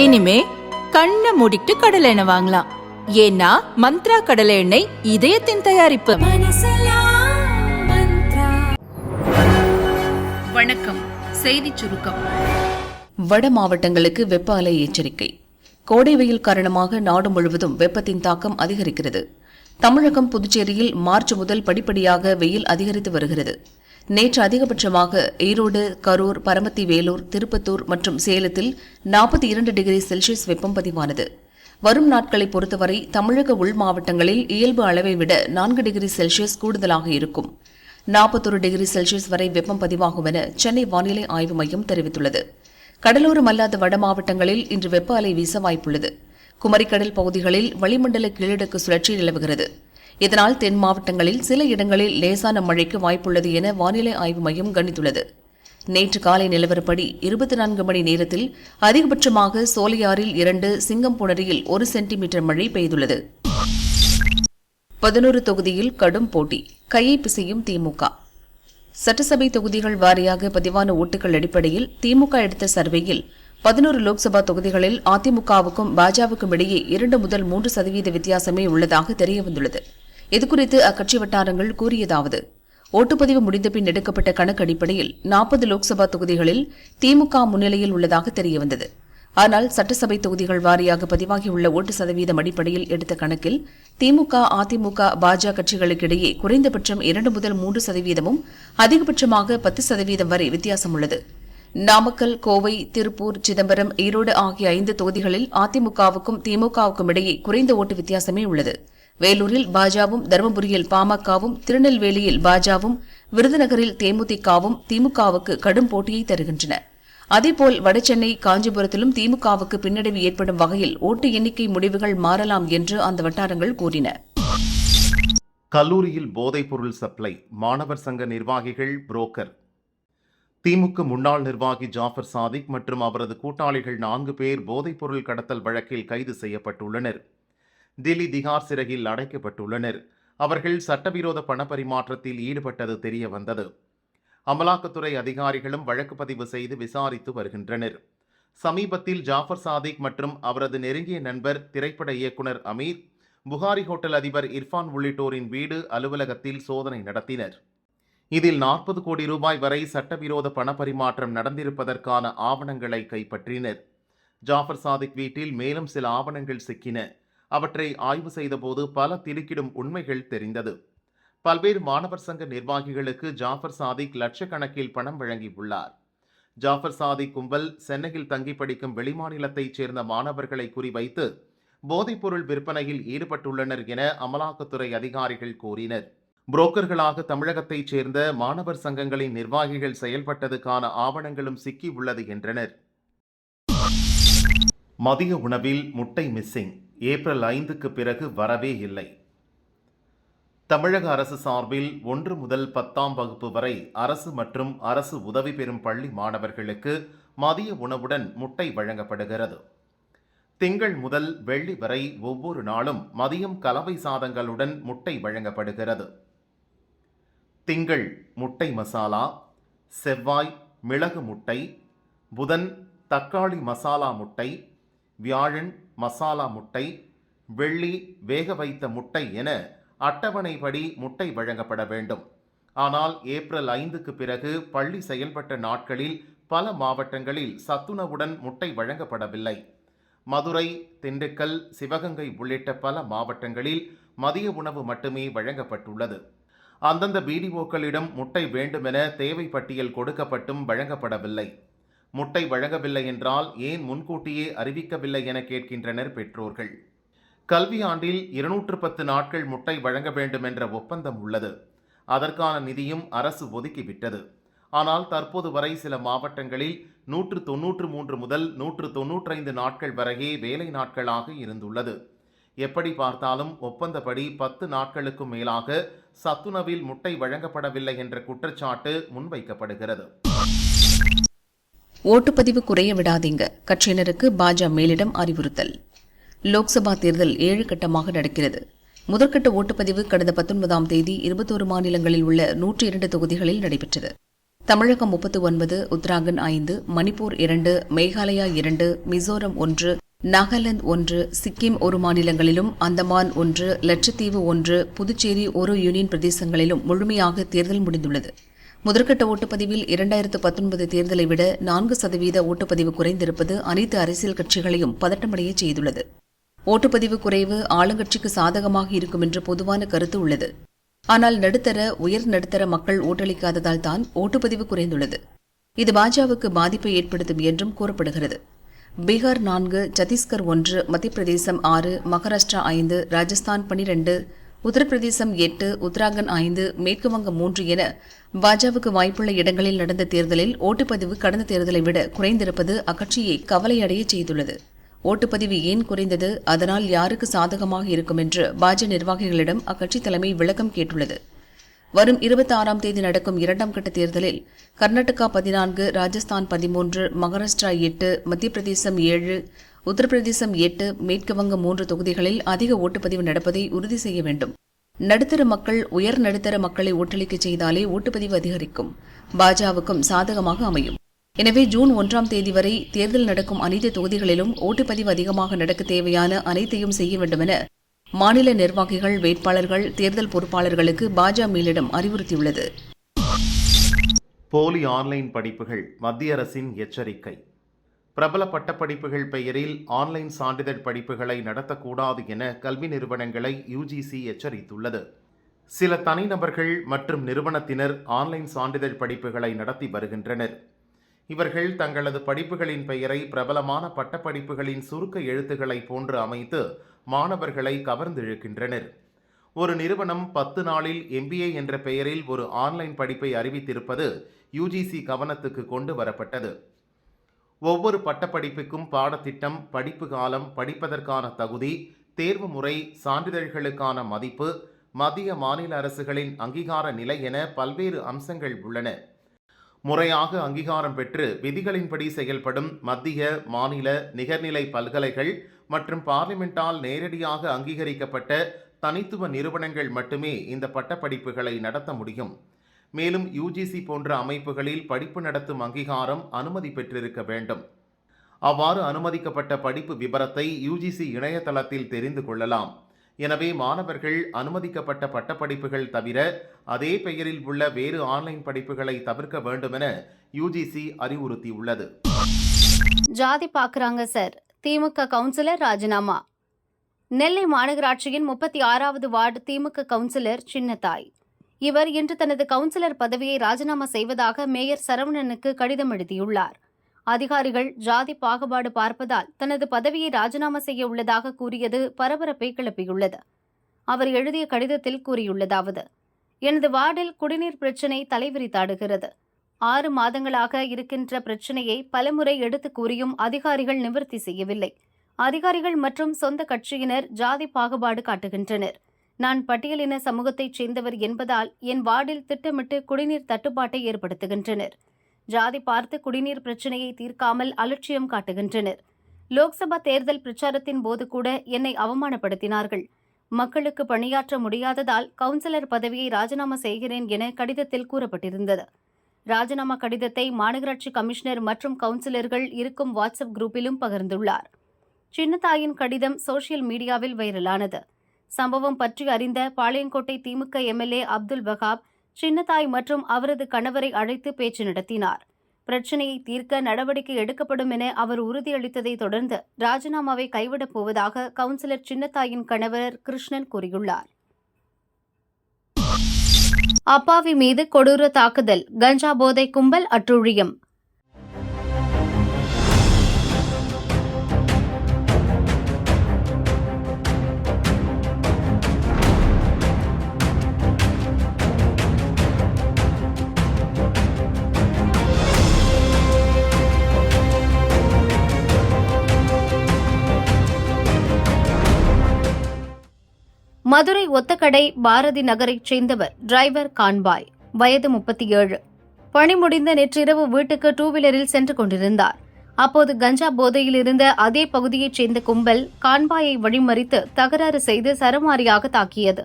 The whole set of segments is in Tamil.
இனிமே கண்ணை மூடிட்டு கடலை எண்ணெய் வாங்கலாம். ஏன்னா மந்த்ரா கடலை எண்ணெய் இதயத்தின் தயாரிப்பு. வணக்கம். செய்திச் சுருக்கம். வட மாவட்டங்களுக்கு வெப்ப அலை எச்சரிக்கை. கோடை வெயில் காரணமாக நாடு முழுவதும் வெப்பத்தின் தாக்கம் அதிகரிக்கிறது. தமிழகம், புதுச்சேரியில் மார்ச் முதல் படிப்படியாக வெயில் அதிகரித்து வருகிறது. நேற்று அதிகபட்சமாக ஈரோடு, கரூர், பரமத்தி, வேலூர், திருப்பத்தூர் மற்றும் சேலத்தில் 42 டிகிரி செல்சியஸ் வெப்பம் பதிவானது. வரும் நாட்களை பொறுத்தவரை தமிழக உள் மாவட்டங்களில் இயல்பு அளவை விட 4 டிகிரி செல்சியஸ் கூடுதலாக இருக்கும். 41 டிகிரி செல்சியஸ் வரை வெப்பம் பதிவாகும் என சென்னை வானிலை ஆய்வு மையம் தெரிவித்துள்ளது. கடலோரம் அல்லாத வட மாவட்டங்களில் இன்று வெப்ப அலை வீச வாய்ப்புள்ளது. குமரிக்கடல் பகுதிகளில் வளிமண்டல கீழடுக்கு சுழற்சி நிலவுகிறது. இதனால் தென் மாவட்டங்களில் சில இடங்களில் லேசான மழைக்கு வாய்ப்புள்ளது என வானிலை ஆய்வு மையம் கணித்துள்ளது. நேற்று காலை நிலவரப்படி 24 மணி நேரத்தில் அதிகபட்சமாக சோலையாறில் 2, சிங்கம்புணரியில் 1 சென்டிமீட்டர் மழை பெய்துள்ளது. 11 தொகுதியில் கடும் போட்டி, கையை பிசையும் திமுக. சட்டசபை தொகுதிகள் வாரியாக பதிவான ஓட்டுகள் அடிப்படையில் திமுக எடுத்த சர்வேயில் 11 லோக்சபா தொகுதிகளில் அதிமுகவுக்கும் பாஜகவுக்கும் இடையே 2 முதல் 3% வித்தியாசமே உள்ளதாக தெரியவந்துள்ளது. இதுகுறித்து அக்கட்சி வட்டாரங்கள் கூறியதாவது: ஓட்டுப்பதிவு முடிந்தபின் எடுக்கப்பட்ட கணக்கு அடிப்படையில் 40 லோக்சபா தொகுதிகளில் திமுக முன்னிலையில் உள்ளதாக தெரியவந்தது. ஆனால் சட்டசபை தொகுதிகள் வாரியாக பதிவாகியுள்ள ஓட்டு சதவீதம் அடிப்படையில் எடுத்த கணக்கில் திமுக, அதிமுக, பாஜக கட்சிகளுக்கிடையே குறைந்தபட்சம் 2 முதல் 3%, அதிகபட்சமாக 10% வரை வித்தியாசம் உள்ளது. நாமக்கல், கோவை, திருப்பூர், சிதம்பரம், ஈரோடு ஆகிய 5 தொகுதிகளில் அதிமுகவுக்கும் திமுகவுக்கும் இடையே குறைந்த ஓட்டு வித்தியாசமே உள்ளது. வேலூரில் பாஜகவும், தருமபுரியில் பாமகவும், திருநெல்வேலியில் பாஜகவும், விருதுநகரில் தேமுதிகவும் திமுகவுக்கு கடும் போட்டியை தருகின்றன. அதேபோல் வடசென்னை, காஞ்சிபுரத்திலும் திமுகவுக்கு பின்னடைவு ஏற்படும் வகையில் ஓட்டு எண்ணிக்கை முடிவுகள் மாறலாம் என்று அந்த வட்டாரங்கள் கூறின. கல்லூரியில் போதைப்பொருள் சப்ளை, மாணவர் சங்க நிர்வாகிகள் புரோக்கர். திமுக முன்னாள் நிர்வாகி ஜாஃபர் சாதிக் மற்றும் அவரது கூட்டாளிகள் 4 பேர் போதைப்பொருள் கடத்தல் வழக்கில் கைது செய்யப்பட்டுள்ளனர். தில்லி திகார் சிறையில் அடைக்கப்பட்டுள்ளனர். அவர்கள் சட்டவிரோத பணப்பரிமாற்றத்தில் ஈடுபட்டது தெரிய வந்தது. அமலாக்கத்துறை அதிகாரிகளும் வழக்கு பதிவு செய்து விசாரித்து வருகின்றனர். சமீபத்தில் ஜாஃபர் சாதிக் மற்றும் அவரது நெருங்கிய நண்பர் திரைப்பட இயக்குனர் அமீர், புகாரி ஹோட்டல் அதிபர் இர்ஃபான் உள்ளிட்டோரின் வீடு, அலுவலகத்தில் சோதனை நடத்தினர். இதில் 40 கோடி ரூபாய் வரை சட்டவிரோத பணப்பரிமாற்றம் நடந்திருப்பதற்கான ஆவணங்களை கைப்பற்றினர். ஜாஃபர் சாதிக் வீட்டில் மேலும் சில ஆவணங்கள் சிக்கின. அவற்றை ஆய்வு செய்தபோது பல திடுக்கிடும் உண்மைகள் தெரிந்தது. பல்வேறு மாணவர் சங்க நிர்வாகிகளுக்கு ஜாஃபர் சாதிக் லட்சக்கணக்கில் பணம் வழங்கியுள்ளார். ஜாஃபர் சாதிக் கும்பல் சென்னையில் தங்கி படிக்கும் வெளிமாநிலத்தைச் சேர்ந்த மாணவர்களை குறிவைத்து போதைப்பொருள் விற்பனையில் ஈடுபட்டுள்ளனர் என அமலாக்கத்துறை அதிகாரிகள் கூறினர். புரோக்கர்களாக தமிழகத்தைச் சேர்ந்த மாணவர் சங்கங்களின் நிர்வாகிகள் செயல்பட்டதுக்கான ஆவணங்களும் சிக்கி உள்ளது என்றனர். மதிய உணவில் முட்டை மிஸ்ஸிங், ஏப்ரல் 5க்கு பிறகு வரவே இல்லை. தமிழக அரசு சார்பில் 1 முதல் 10ஆம் வகுப்பு வரை அரசு மற்றும் அரசு உதவி பெறும் பள்ளி மாணவர்களுக்கு மதிய உணவுடன் முட்டை வழங்கப்படுகிறது. திங்கள் முதல் வெள்ளி வரை ஒவ்வொரு நாளும் மதியம் கலவை சாதங்களுடன் முட்டை வழங்கப்படுகிறது. திங்கள் முட்டை மசாலா, செவ்வாய் மிளகு முட்டை, புதன் தக்காளி மசாலா முட்டை, வியாழன் மசாலா முட்டை, வெள்ளி வேக வைத்த முட்டை என அட்டவணைப்படி முட்டை வழங்கப்பட வேண்டும். ஆனால் ஏப்ரல் 5க்கு பிறகு பள்ளி செயல்பட்ட நாட்களில் பல மாவட்டங்களில் சத்துணவுடன் முட்டை வழங்கப்படவில்லை. மதுரை, திண்டுக்கல், சிவகங்கை உள்ளிட்ட பல மாவட்டங்களில் மதிய உணவு மட்டுமே வழங்கப்பட்டுள்ளது. அந்தந்த பிடிஓக்களிடம் முட்டை வேண்டுமென தேவை பட்டியல் கொடுக்கப்பட்டும் வழங்கப்படவில்லை. முட்டை வழங்கவில்லை என்றால் ஏன் முன்கூட்டியே அறிவிக்கவில்லை என கேட்கின்றனர் பெற்றோர்கள். கல்வி ஆண்டில் 210 நாட்கள் முட்டை வழங்க வேண்டும் என்ற ஒப்பந்தம் உள்ளது. அதற்கான நிதியும் அரசு ஒதுக்கிவிட்டது. ஆனால் தற்போது வரை சில மாவட்டங்களில் 193 முதல் 195 நாட்கள் வரையே வேலை நாட்களாக இருந்துள்ளது. எப்படி பார்த்தாலும் ஒப்பந்தப்படி 10 நாட்களுக்கும் மேலாக சத்துணவில் முட்டை வழங்கப்படவில்லை என்ற குற்றச்சாட்டு முன்வைக்கப்படுகிறது. ஓட்டுப்பதிவு குறைய விடாதீங்க, கட்சியினருக்கு பாஜக மேலிடம் அறிவுறுத்தல். லோக்சபா தேர்தல் 7 கட்டமாக நடக்கிறது. முதற்கட்ட ஓட்டுப்பதிவு கடந்த 19ஆம் தேதி 21 மாநிலங்களில் உள்ள 102 தொகுதிகளில் நடைபெற்றது. தமிழகம் 39, உத்தராகண்ட் 5, மணிப்பூர் 2, மேகாலயா 2, மிசோரம் 1, நாகாலாந்து 1, சிக்கிம் 1 மாநிலங்களிலும், அந்தமான் 1, லட்சத்தீவு 1, புதுச்சேரி 1 யூனியன் பிரதேசங்களிலும் முழுமையாக தேர்தல் முடிந்துள்ளது. முதற்கட்ட ஓட்டுப்பதிவில் 2019 தேர்தலை விட 4% ஓட்டுப்பதிவு குறைந்திருப்பது அனைத்து அரசியல் கட்சிகளையும் பதட்டமடைய செய்துள்ளது. ஓட்டுப்பதிவு குறைவு ஆளுங்கட்சிக்கு சாதகமாக இருக்கும் என்று பொதுவான கருத்து உள்ளது. ஆனால் நடுத்தர, உயர் நடுத்தர மக்கள் ஓட்டளிக்காததால் தான் ஓட்டுப்பதிவு குறைந்துள்ளது. இது பாஜகவுக்கு பாதிப்பை ஏற்படுத்தும் என்றும் கூறப்படுகிறது. பீகார் 4, சத்தீஸ்கர் 1, மத்திய பிரதேசம் 6, மகாராஷ்டிரா 5, ராஜஸ்தான் 12, உத்தரப்பிரதேசம் 8, உத்தராகண்ட் 5, மேற்குவங்கம் 3 என பாஜகவுக்கு வாய்ப்புள்ள இடங்களில் நடந்த தேர்தலில் ஓட்டுப்பதிவு கடந்த தேர்தலை விட குறைந்திருப்பது அக்கட்சியை கவலையடைய செய்துள்ளது. ஓட்டுப்பதிவு ஏன் குறைந்தது, அதனால் யாருக்கு சாதகமாக இருக்கும் என்று பாஜக நிர்வாகிகளிடம் அக்கட்சி தலைமை விளக்கம் கேட்டுள்ளது. வரும் 26ஆம் தேதி நடக்கும் 2ஆம் கட்ட தேர்தலில் கர்நாடகா 14, ராஜஸ்தான் 13, மகாராஷ்டிரா 8, மத்திய பிரதேசம் 7, உத்தரப்பிரதேசம் 8, மேற்குவங்கம் 3 தொகுதிகளில் அதிக ஓட்டுப்பதிவு நடப்பதை உறுதி செய்ய வேண்டும். நடுத்தர மக்கள், உயர் நடுத்தர மக்களை ஓட்டளிக்க செய்தாலே ஓட்டுப்பதிவு அதிகரிக்கும், பாஜகவுக்கும் சாதகமாக அமையும். எனவே ஜூன் 1ஆம் தேதி வரை தேர்தல் நடக்கும் அனைத்து தொகுதிகளிலும் ஓட்டுப்பதிவு அதிகமாக நடக்க தேவையான அனைத்தையும் செய்ய வேண்டுமென மாநில நிர்வாகிகள், வேட்பாளர்கள், தேர்தல் பொறுப்பாளர்களுக்கு பாஜக மேலிடம் அறிவுறுத்தியுள்ளது. போலி ஆன்லைன் படிப்புகள், மத்திய அரசின் எச்சரிக்கை. பிரபல பட்டப்படிப்புகள் பெயரில் ஆன்லைன் சான்றிதழ் படிப்புகளை நடத்தக்கூடாது என கல்வி நிறுவனங்களை யுஜிசி எச்சரித்துள்ளது. சில தனிநபர்கள் மற்றும் நிறுவனத்தினர் ஆன்லைன் சான்றிதழ் படிப்புகளை நடத்தி வருகின்றனர். இவர்கள் தங்களது படிப்புகளின் பெயரை பிரபலமான பட்டப்படிப்புகளின் சுருக்க எழுத்துக்களை போன்று அமைத்து மாணவர்களை கவர்ந்திழுக்கின்றனர். ஒரு நிறுவனம் 10 நாளில் MBA என்ற பெயரில் ஒரு ஆன்லைன் படிப்பை அறிவித்திருப்பது யுஜிசி கவனத்துக்கு கொண்டு வரப்பட்டது. ஒவ்வொரு பட்டப்படிப்புக்கும் பாடத்திட்டம், படிப்பு காலம், படிப்பதற்கான தகுதி, தேர்வு முறை, சான்றிதழ்களுக்கான மதிப்பு, மத்திய மாநில அரசுகளின் அங்கீகார நிலை என பல்வேறு அம்சங்கள் உள்ளன. முறையாக அங்கீகாரம் பெற்று விதிகளின்படி செயல்படும் மத்திய, மாநில, நிகர்நிலை பல்கலைகள் மற்றும் பார்லிமெண்டால் நேரடியாக அங்கீகரிக்கப்பட்ட தனித்துவ நிறுவனங்கள் மட்டுமே இந்த பட்டப்படிப்புகளை நடத்த முடியும். மேலும் யுஜிசி போன்ற அமைப்புகளில் படிப்பு நடத்தும் அங்கீகாரம் அனுமதி பெற்றிருக்க வேண்டும். அவ்வாறு அனுமதிக்கப்பட்ட படிப்பு விபரத்தை யுஜிசி இணையதளத்தில் தெரிந்து கொள்ளலாம். எனவே மாணவர்கள் அனுமதிக்கப்பட்ட பட்டப்படிப்புகள் தவிர அதே பெயரில் உள்ள வேறு ஆன்லைன் படிப்புகளை தவிர்க்க வேண்டுமென யுஜிசி அறிவுறுத்தியுள்ளது. ஜாதி பாக்குறாங்க சார், திமுக கவுன்சிலர் ராஜினாமா. நெல்லை மாநகராட்சியின் 36வது வார்டு திமுக கவுன்சிலர் சின்னத்தாய். இவர் இன்று தனது கவுன்சிலர் பதவியை ராஜினாமா செய்வதாக மேயர் சரவணனுக்கு கடிதம் எழுதியுள்ளார். அதிகாரிகள் ஜாதி பாகுபாடு பார்ப்பதால் தனது பதவியை ராஜினாமா செய்ய உள்ளதாக கூறியது பரபரப்பை கிளப்பியுள்ளது. அவர் எழுதிய கடிதத்தில் கூறியுள்ளதாவது: எனது வார்டில் குடிநீர் பிரச்சினை தலைவிரித்தாடுகிறது. 6 மாதங்களாக இருக்கின்ற பிரச்சினையை பலமுறை எடுத்து கூறியும் அதிகாரிகள் நிவர்த்தி செய்யவில்லை. அதிகாரிகள் மற்றும் சொந்த கட்சியினர் ஜாதி பாகுபாடு காட்டுகின்றனர். நான் பட்டியலின சமூகத்தைச் சேர்ந்தவர் என்பதால் என் வார்டில் திட்டமிட்டு குடிநீர் தட்டுப்பாட்டை ஏற்படுத்துகின்றனர். ஜாதி பார்த்து குடிநீர் பிரச்சினையை தீர்க்காமல் அலட்சியம் காட்டுகின்றனர். லோக்சபா தேர்தல் பிரச்சாரத்தின் போது கூட என்னை அவமானப்படுத்தினார்கள். மக்களுக்கு பணியாற்ற முடியாததால் கவுன்சிலர் பதவியை ராஜினாமா செய்கிறேன் என கடிதத்தில் கூறப்பட்டிருந்தது. ராஜினாமா கடிதத்தை மாநகராட்சி கமிஷனர் மற்றும் கவுன்சிலர்கள் இருக்கும் வாட்ஸ்அப் குரூப்பிலும் பகிர்ந்துள்ளார். சின்னத்தாயின் கடிதம் சோசியல் மீடியாவில் வைரலானது. சம்பவம் பற்றி அறிந்த பாளையங்கோட்டை திமுக எம்எல்ஏ அப்துல் வஹாப் சின்னத்தாய் மற்றும் அவரது கணவரை அழைத்து பேச்சு நடத்தினார். பிரச்சினையை தீர்க்க நடவடிக்கை எடுக்கப்படும் என அவர் உறுதியளித்ததை தொடர்ந்து ராஜினாமாவை கைவிடப் போவதாக கவுன்சிலர் சின்னத்தாயின் கணவர் கிருஷ்ணன் கூறியுள்ளார். அப்பாவி மீது கொடூர தாக்குதல், கஞ்சா போதை கும்பல் அட்டுழியம். மதுரை ஒத்தக்கடை பாரதி நகரைச் சேர்ந்தவர் டிரைவர் கான்பாய், வயது 37. பணி முடிந்த நேற்றிரவு வீட்டுக்கு 2வீலரில் சென்று கொண்டிருந்தார். அப்போது கஞ்சா போதையில் இருந்த அதே பகுதியைச் சேர்ந்த கும்பல் கான்பாயை வழிமறித்து தகராறு செய்து சரமாரியாக தாக்கியது.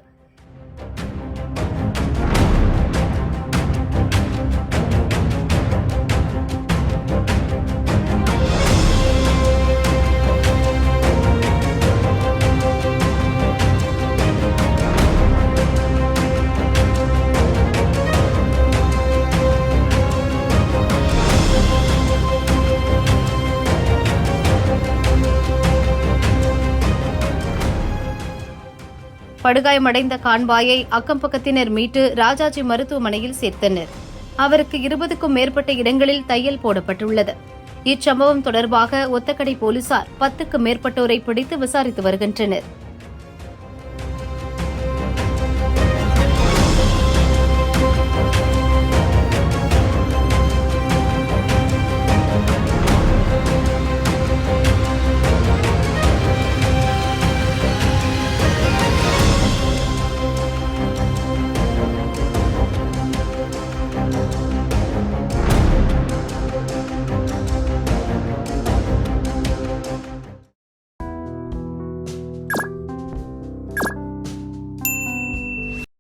படுகாயமடைந்த கான்பாயை அக்கம்பக்கத்தினர் மீட்டு ராஜாஜி மருத்துவமனையில் சேர்த்தனர். அவருக்கு 20க்கும் மேற்பட்ட இடங்களில் தையல் போடப்பட்டுள்ளது. இச்சம்பவம் தொடர்பாக ஒத்தக்கடை போலீசார் 10க்கும் மேற்பட்டோரை பிடித்து விசாரித்து வருகின்றனர்.